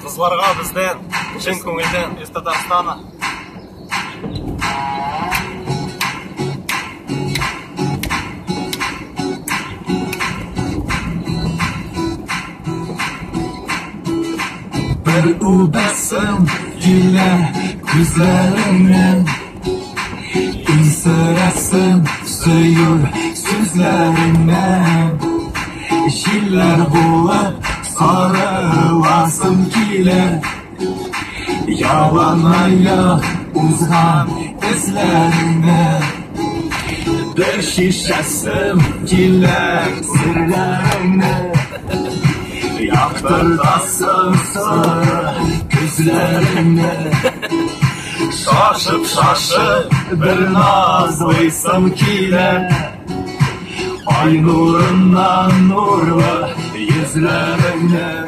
Kızlarga bizden, chin ko'ngildan Tatарstana. Bir ubasım güler ko'zlarimdan, insirasım suyur so'zlaringdan. Yillar bo'lib sarılasım kelar, yalanmayla uzgan izlaringdan. Bir şişesim kelar sirlaringdan, yaktırtasın sarı gözlerimden. Şaşıp bir nazlıysam kelar, ay nurundan nurlu yüzlerimden.